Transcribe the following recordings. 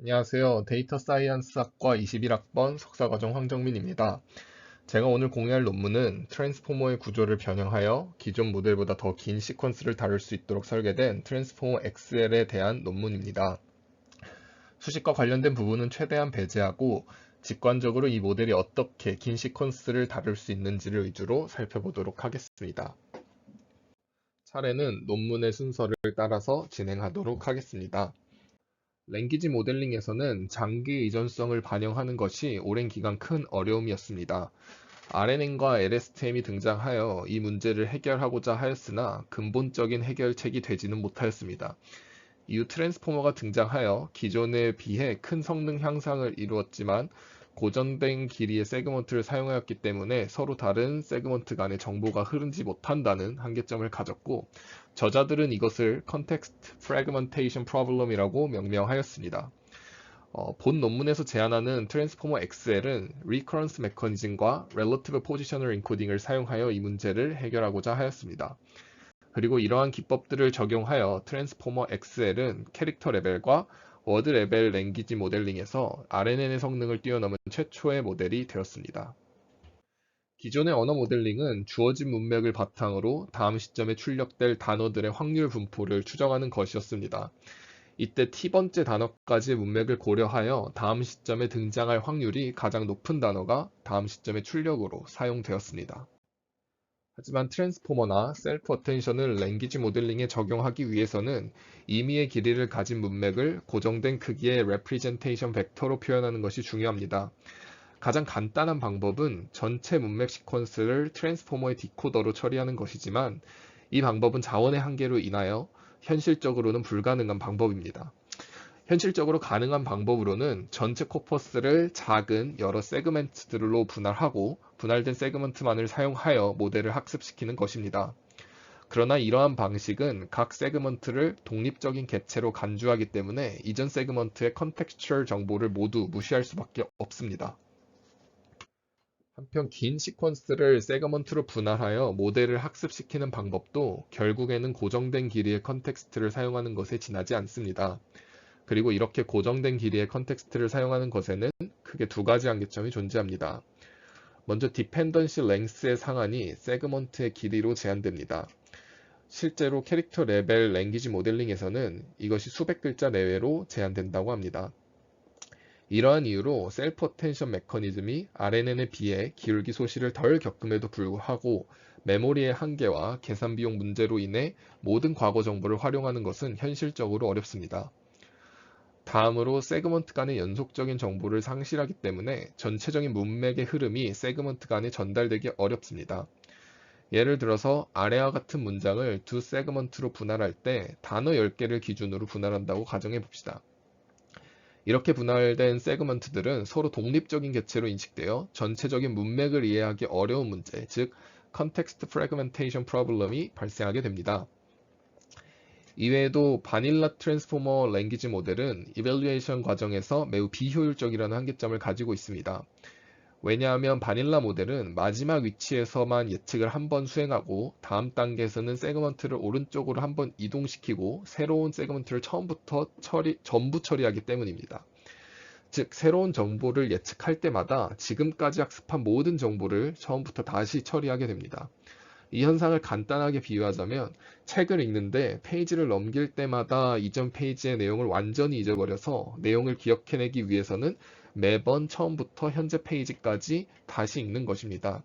안녕하세요. 데이터 사이언스 학과 21학번 석사과정 황정민입니다. 제가 오늘 공유할 논문은 트랜스포머의 구조를 변형하여 기존 모델보다 더 긴 시퀀스를 다룰 수 있도록 설계된 트랜스포머 XL에 대한 논문입니다. 수식과 관련된 부분은 최대한 배제하고 직관적으로 이 모델이 어떻게 긴 시퀀스를 다룰 수 있는지를 위주로 살펴보도록 하겠습니다. 차례는 논문의 순서를 따라서 진행하도록 하겠습니다. 랭귀지 모델링에서는 장기 이전성을 반영하는 것이 오랜 기간 큰 어려움이었습니다. RNN과 LSTM이 등장하여 이 문제를 해결하고자 하였으나 근본적인 해결책이 되지는 못하였습니다. 이후 트랜스포머가 등장하여 기존에 비해 큰 성능 향상을 이루었지만 고정된 길이의 세그먼트를 사용하였기 때문에 서로 다른 세그먼트 간의 정보가 흐르지 못한다는 한계점을 가졌고, 저자들은 이것을 Context Fragmentation Problem이라고 명명하였습니다. 본 논문에서 제안하는 트랜스포머 XL은 Recurrence 메커니즘과 Relative Positional Encoding을 사용하여 이 문제를 해결하고자 하였습니다. 그리고 이러한 기법들을 적용하여 트랜스포머 XL은 캐릭터 레벨과 워드 레벨 랭귀지 모델링에서 RNN의 성능을 뛰어넘은 최초의 모델이 되었습니다. 기존의 언어 모델링은 주어진 문맥을 바탕으로 다음 시점에 출력될 단어들의 확률 분포를 추정하는 것이었습니다. 이때 t번째 단어까지의 문맥을 고려하여 다음 시점에 등장할 확률이 가장 높은 단어가 다음 시점의 출력으로 사용되었습니다. 하지만 트랜스포머나 셀프 어텐션을 랭귀지 모델링에 적용하기 위해서는 임의의 길이를 가진 문맥을 고정된 크기의 레프리젠테이션 벡터로 표현하는 것이 중요합니다. 가장 간단한 방법은 전체 문맥 시퀀스를 트랜스포머의 디코더로 처리하는 것이지만 이 방법은 자원의 한계로 인하여 현실적으로는 불가능한 방법입니다. 현실적으로 가능한 방법으로는 전체 코퍼스를 작은 여러 세그멘트들로 분할하고 분할된 세그먼트만을 사용하여 모델을 학습시키는 것입니다. 그러나 이러한 방식은 각 세그먼트를 독립적인 객체로 간주하기 때문에 이전 세그먼트의 컨텍스처럴 정보를 모두 무시할 수밖에 없습니다. 한편 긴 시퀀스를 세그먼트로 분할하여 모델을 학습시키는 방법도 결국에는 고정된 길이의 컨텍스트를 사용하는 것에 지나지 않습니다. 그리고 이렇게 고정된 길이의 컨텍스트를 사용하는 것에는 크게 두 가지 한계점이 존재합니다. 먼저 디펜던시 랭스의 상한이 세그먼트의 길이로 제한됩니다. 실제로 캐릭터 레벨 랭귀지 모델링에서는 이것이 수백 글자 내외로 제한된다고 합니다. 이러한 이유로 셀프 어텐션 메커니즘이 RNN에 비해 기울기 소실을 덜 겪음에도 불구하고 메모리의 한계와 계산 비용 문제로 인해 모든 과거 정보를 활용하는 것은 현실적으로 어렵습니다. 다음으로 세그먼트 간의 연속적인 정보를 상실하기 때문에 전체적인 문맥의 흐름이 세그먼트 간에 전달되기 어렵습니다. 예를 들어서 아래와 같은 문장을 두 세그먼트로 분할할 때 단어 10개를 기준으로 분할한다고 가정해 봅시다. 이렇게 분할된 세그먼트들은 서로 독립적인 객체로 인식되어 전체적인 문맥을 이해하기 어려운 문제, 즉 Context Fragmentation Problem이 발생하게 됩니다. 이외에도 바닐라 트랜스포머 랭귀지 모델은 이밸류에이션 과정에서 매우 비효율적이라는 한계점을 가지고 있습니다. 왜냐하면 바닐라 모델은 마지막 위치에서만 예측을 한 번 수행하고 다음 단계에서는 세그먼트를 오른쪽으로 한 번 이동시키고 새로운 세그먼트를 처음부터 전부 처리하기 때문입니다. 즉, 새로운 정보를 예측할 때마다 지금까지 학습한 모든 정보를 처음부터 다시 처리하게 됩니다. 이 현상을 간단하게 비유하자면 책을 읽는데 페이지를 넘길 때마다 이전 페이지의 내용을 완전히 잊어버려서 내용을 기억해내기 위해서는 매번 처음부터 현재 페이지까지 다시 읽는 것입니다.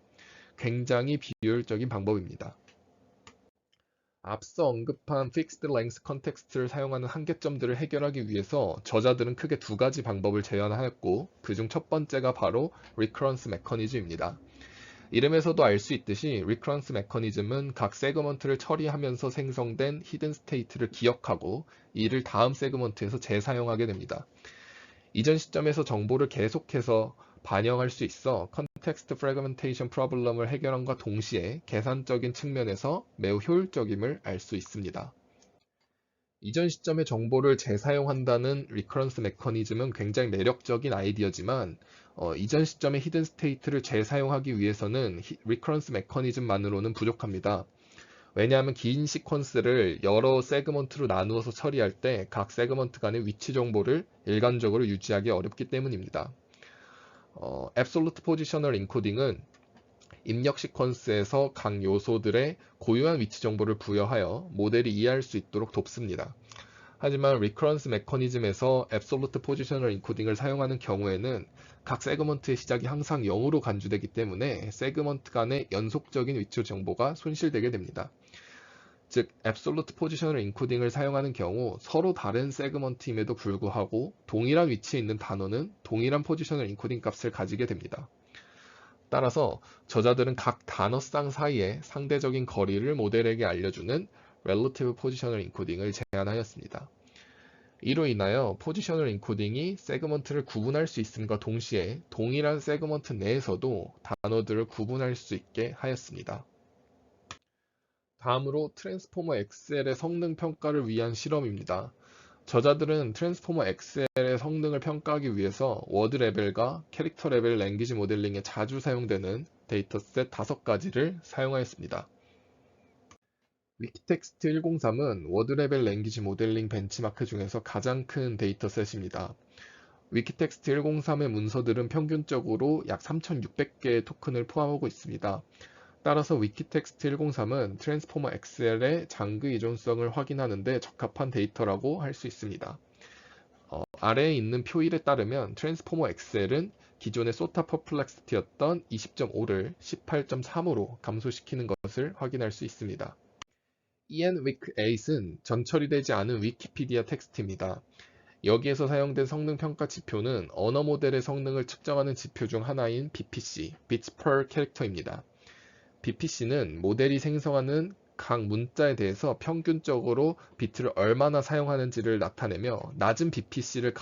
굉장히 비효율적인 방법입니다. 앞서 언급한 Fixed Length Context를 사용하는 한계점들을 해결하기 위해서 저자들은 크게 두 가지 방법을 제안하였고, 그중 첫 번째가 바로 Recurrence Mechanism입니다. 이름에서도 알 수 있듯이 리커런스 메커니즘은 각 세그먼트를 처리하면서 생성된 히든 스테이트를 기억하고 이를 다음 세그먼트에서 재사용하게 됩니다. 이전 시점에서 정보를 계속해서 반영할 수 있어 컨텍스트 프래그멘테이션 프로블럼을 해결함과 동시에 계산적인 측면에서 매우 효율적임을 알 수 있습니다. 이전 시점의 정보를 재사용한다는 리커런스 메커니즘은 굉장히 매력적인 아이디어지만 이전 시점의 히든 스테이트를 재사용하기 위해서는 리커런스 메커니즘만으로는 부족합니다. 왜냐하면 긴 시퀀스를 여러 세그먼트로 나누어서 처리할 때 각 세그먼트 간의 위치 정보를 일관적으로 유지하기 어렵기 때문입니다. Absolute Positional Encoding은 입력 시퀀스에서 각 요소들의 고유한 위치 정보를 부여하여 모델이 이해할 수 있도록 돕습니다. 하지만 Recurrence 메커니즘에서 Absolute Positional Encoding을 사용하는 경우에는 각 세그먼트의 시작이 항상 0으로 간주되기 때문에 세그먼트 간의 연속적인 위치 정보가 손실되게 됩니다. 즉, Absolute Positional Encoding을 사용하는 경우 서로 다른 세그먼트임에도 불구하고 동일한 위치에 있는 단어는 동일한 Positional Encoding 값을 가지게 됩니다. 따라서 저자들은 각 단어쌍 사이의 상대적인 거리를 모델에게 알려주는 Relative Positional Encoding을 제안하였습니다. 이로 인하여 포지셔널 인코딩이 세그먼트를 구분할 수 있음과 동시에 동일한 세그먼트 내에서도 단어들을 구분할 수 있게 하였습니다. 다음으로 트랜스포머 XL의 성능 평가를 위한 실험입니다. 저자들은 트랜스포머 XL의 성능을 평가하기 위해서 워드 레벨과 캐릭터 레벨 랭귀지 모델링에 자주 사용되는 데이터셋 5가지를 사용하였습니다. 위키텍스트 103은 워드 레벨 랭귀지 모델링 벤치마크 중에서 가장 큰 데이터셋입니다. 위키텍스트 103의 문서들은 평균적으로 약 3,600개의 토큰을 포함하고 있습니다. 따라서 위키텍스트 103은 트랜스포머 XL의 장기 이존성을 확인하는 데 적합한 데이터라고 할 수 있습니다. 아래에 있는 표일에 따르면 트랜스포머 XL은 기존의 소타 퍼플렉시티였던 20.5를 18.3으로 감소시키는 것을 확인할 수 있습니다. enwik8은 전처리되지 않은 위키피디아 텍스트입니다. 여기에서 사용된 성능 평가 지표는 언어 모델의 성능을 측정하는 지표 중 하나인 BPC, Bits per Character입니다. BPC는 모델이 생성하는 각 문자에 대해서 평균적으로 비트를 얼마나 사용하는지를 나타내며 낮은 BPC를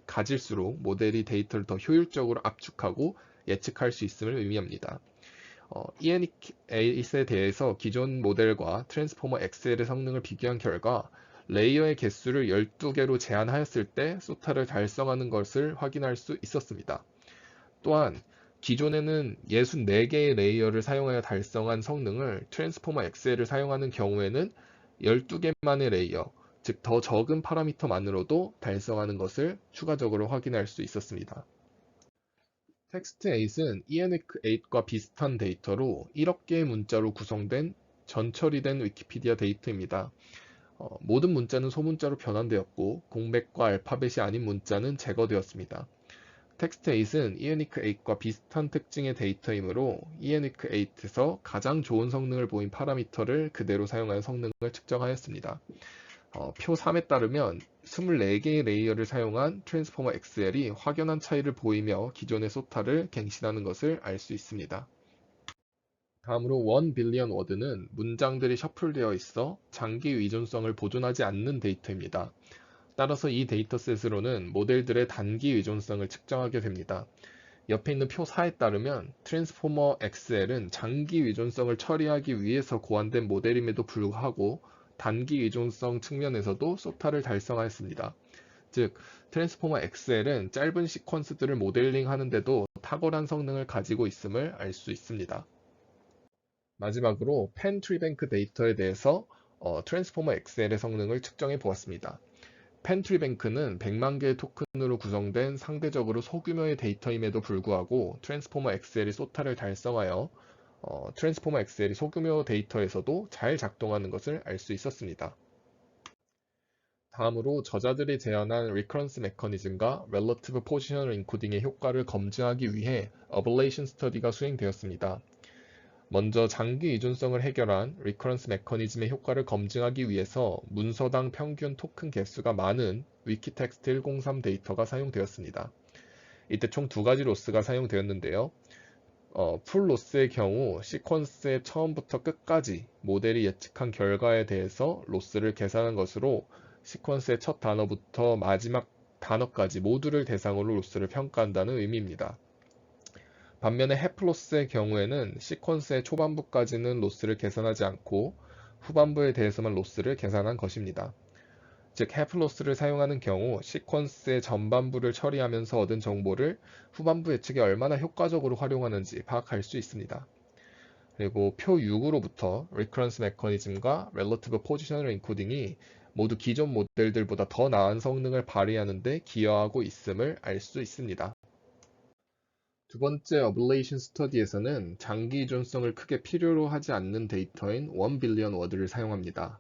가질수록 모델이 데이터를 더 효율적으로 압축하고 예측할 수 있음을 의미합니다. ENIC8에 대해서 기존 모델과 트랜스포머 XL의 성능을 비교한 결과 레이어의 개수를 12개로 제한하였을 때 소타를 달성하는 것을 확인할 수 있었습니다. 또한 기존에는 64개의 레이어를 사용하여 달성한 성능을 트랜스포머 XL을 사용하는 경우에는 12개만의 레이어, 즉 더 적은 파라미터만으로도 달성하는 것을 추가적으로 확인할 수 있었습니다. 텍스트8은 ENIC8과 비슷한 데이터로 1억 개의 문자로 구성된 전처리된 위키피디아 데이터입니다. 모든 문자는 소문자로 변환되었고 공백과 알파벳이 아닌 문자는 제거되었습니다. 텍스트8은 ENIC8과 비슷한 특징의 데이터이므로 ENIC8에서 가장 좋은 성능을 보인 파라미터를 그대로 사용하여 성능을 측정하였습니다. 표 3에 따르면 24개의 레이어를 사용한 트랜스포머 XL이 확연한 차이를 보이며 기존의 소타를 갱신하는 것을 알 수 있습니다. 다음으로 1빌리언 워드는 문장들이 셔플되어 있어 장기 의존성을 보존하지 않는 데이터입니다. 따라서 이 데이터셋으로는 모델들의 단기 의존성을 측정하게 됩니다. 옆에 있는 표 4에 따르면 트랜스포머 XL은 장기 의존성을 처리하기 위해서 고안된 모델임에도 불구하고 단기 의존성 측면에서도 소타를 달성하였습니다. 즉, 트랜스포머 XL은 짧은 시퀀스들을 모델링 하는데도 탁월한 성능을 가지고 있음을 알 수 있습니다. 마지막으로 펜 트리뱅크 데이터에 대해서 트랜스포머 XL의 성능을 측정해 보았습니다. 펜 트리뱅크는 100만 개의 토큰으로 구성된 상대적으로 소규모의 데이터임에도 불구하고 트랜스포머 XL이 소타를 달성하여 트랜스포머 XL이 소규모 데이터에서도 잘 작동하는 것을 알 수 있었습니다. 다음으로 저자들이 제안한 Recurrence 메커니즘과 Relative Positional Encoding의 효과를 검증하기 위해 Ablation 스터디가 수행되었습니다. 먼저 장기 의존성을 해결한 Recurrence 메커니즘의 효과를 검증하기 위해서 문서당 평균 토큰 개수가 많은 위키텍스트 103 데이터가 사용되었습니다. 이때 총 2가지 로스가 사용되었는데요. 풀 로스의 경우 시퀀스의 처음부터 끝까지 모델이 예측한 결과에 대해서 로스를 계산한 것으로 시퀀스의 첫 단어부터 마지막 단어까지 모두를 대상으로 로스를 평가한다는 의미입니다. 반면에 해프 로스의 경우에는 시퀀스의 초반부까지는 로스를 계산하지 않고 후반부에 대해서만 로스를 계산한 것입니다. 즉, 해프 로스를 사용하는 경우 시퀀스의 전반부를 처리하면서 얻은 정보를 후반부 예측에 얼마나 효과적으로 활용하는지 파악할 수 있습니다. 그리고 표 6으로부터 Recurrence Mechanism과 Relative Positional Encoding이 모두 기존 모델들보다 더 나은 성능을 발휘하는 데 기여하고 있음을 알 수 있습니다. 두 번째 Ablation Study에서는 장기 이존성을 크게 필요로 하지 않는 데이터인 1빌리언 워드를 사용합니다.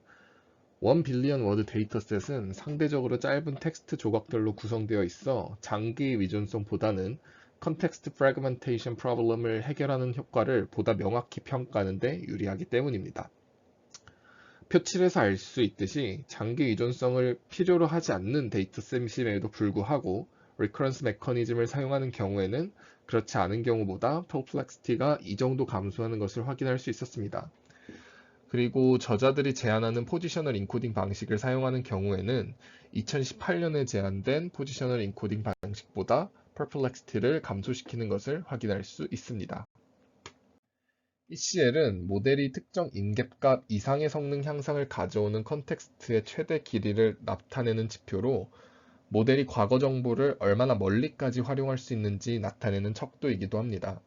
1빌리언 워드 데이터셋은 상대적으로 짧은 텍스트 조각들로 구성되어 있어 장기 의존성보다는 컨텍스트 프래그멘테이션 프로블럼을 해결하는 효과를 보다 명확히 평가하는 데 유리하기 때문입니다. 표 7에서 알 수 있듯이 장기 의존성을 필요로 하지 않는 데이터셋임에도 불구하고 리커런스 메커니즘을 사용하는 경우에는 그렇지 않은 경우보다 퍼플렉시티가 이 정도 감소하는 것을 확인할 수 있었습니다. 그리고 저자들이 제안하는 포지셔널 인코딩 방식을 사용하는 경우에는 2018년에 제안된 포지셔널 인코딩 방식보다 퍼플렉시티를 감소시키는 것을 확인할 수 있습니다. ECL은 모델이 특정 인계값 이상의 성능 향상을 가져오는 컨텍스트의 최대 길이를 나타내는 지표로 모델이 과거 정보를 얼마나 멀리까지 활용할 수 있는지 나타내는 척도이기도 합니다.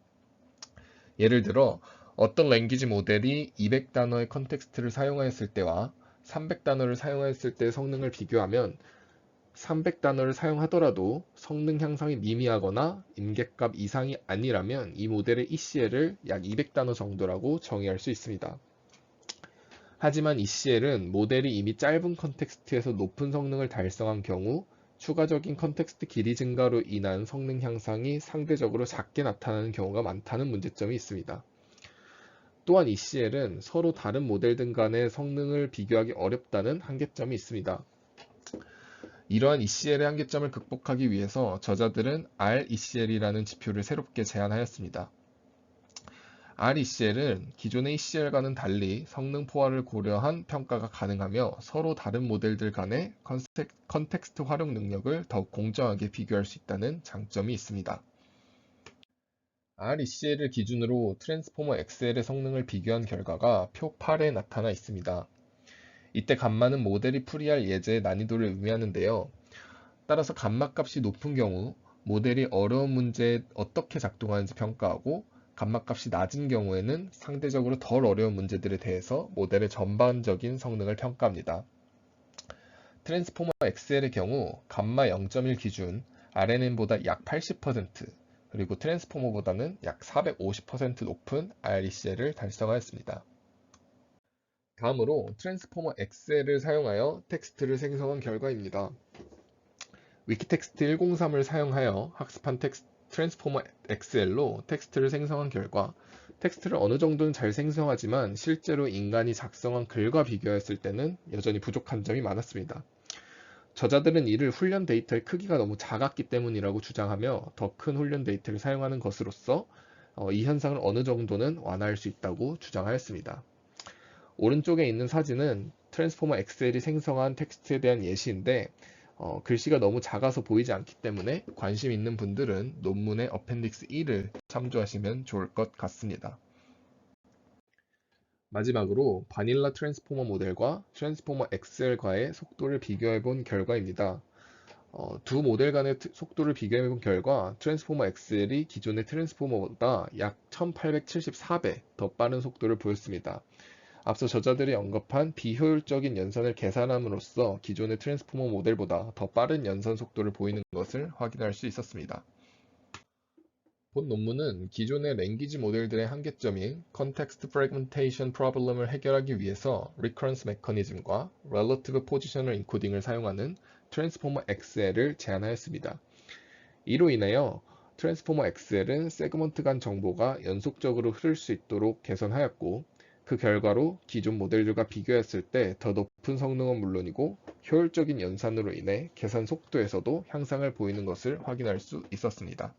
예를 들어 어떤 랭귀지 모델이 200단어의 컨텍스트를 사용하였을 때와 300단어를 사용하였을 때의 성능을 비교하면 300단어를 사용하더라도 성능 향상이 미미하거나 임계값 이상이 아니라면 이 모델의 ECL을 약 200단어 정도라고 정의할 수 있습니다. 하지만 ECL은 모델이 이미 짧은 컨텍스트에서 높은 성능을 달성한 경우 추가적인 컨텍스트 길이 증가로 인한 성능 향상이 상대적으로 작게 나타나는 경우가 많다는 문제점이 있습니다. 또한 ECL은 서로 다른 모델들 간의 성능을 비교하기 어렵다는 한계점이 있습니다. 이러한 ECL의 한계점을 극복하기 위해서 저자들은 RECL이라는 지표를 새롭게 제안하였습니다. RECL은 기존의 ECL과는 달리 성능 포화를 고려한 평가가 가능하며 서로 다른 모델들 간의 컨텍스트 활용 능력을 더욱 공정하게 비교할 수 있다는 장점이 있습니다. RECL을 기준으로 트랜스포머 XL의 성능을 비교한 결과가 표 8에 나타나 있습니다. 이때 감마는 모델이 풀이할 예제의 난이도를 의미하는데요. 따라서 감마 값이 높은 경우 모델이 어려운 문제에 어떻게 작동하는지 평가하고 감마 값이 낮은 경우에는 상대적으로 덜 어려운 문제들에 대해서 모델의 전반적인 성능을 평가합니다. 트랜스포머 XL의 경우 감마 0.1 기준 RNN보다 약 80% 그리고 트랜스포머보다는 약 450% 높은 RECL을 달성하였습니다. 다음으로 트랜스포머 XL을 사용하여 텍스트를 생성한 결과입니다. 위키텍스트 103을 사용하여 학습한 트랜스포머 XL로 텍스트를 생성한 결과 텍스트를 어느 정도는 잘 생성하지만 실제로 인간이 작성한 글과 비교했을 때는 여전히 부족한 점이 많았습니다. 저자들은 이를 훈련 데이터의 크기가 너무 작았기 때문이라고 주장하며 더 큰 훈련 데이터를 사용하는 것으로써 이 현상을 어느 정도는 완화할 수 있다고 주장하였습니다. 오른쪽에 있는 사진은 트랜스포머 XL이 생성한 텍스트에 대한 예시인데 글씨가 너무 작아서 보이지 않기 때문에 관심 있는 분들은 논문의 어펜딕스 1을 참조하시면 좋을 것 같습니다. 마지막으로 바닐라 트랜스포머 모델과 트랜스포머 XL과의 속도를 비교해 본 결과입니다. 두 모델 간의 속도를 비교해 본 결과 트랜스포머 XL이 기존의 트랜스포머보다 약 1874배 더 빠른 속도를 보였습니다. 앞서 저자들이 언급한 비효율적인 연산을 계산함으로써 기존의 트랜스포머 모델보다 더 빠른 연산 속도를 보이는 것을 확인할 수 있었습니다. 본 논문은 기존의 랭귀지 모델들의 한계점인 Context Fragmentation Problem을 해결하기 위해서 Recurrence Mechanism과 Relative Positional Encoding을 사용하는 트랜스포머 XL을 제안하였습니다. 이로 인하여 트랜스포머 XL은 세그먼트 간 정보가 연속적으로 흐를 수 있도록 개선하였고 그 결과로 기존 모델들과 비교했을 때 더 높은 성능은 물론이고 효율적인 연산으로 인해 계산 속도에서도 향상을 보이는 것을 확인할 수 있었습니다.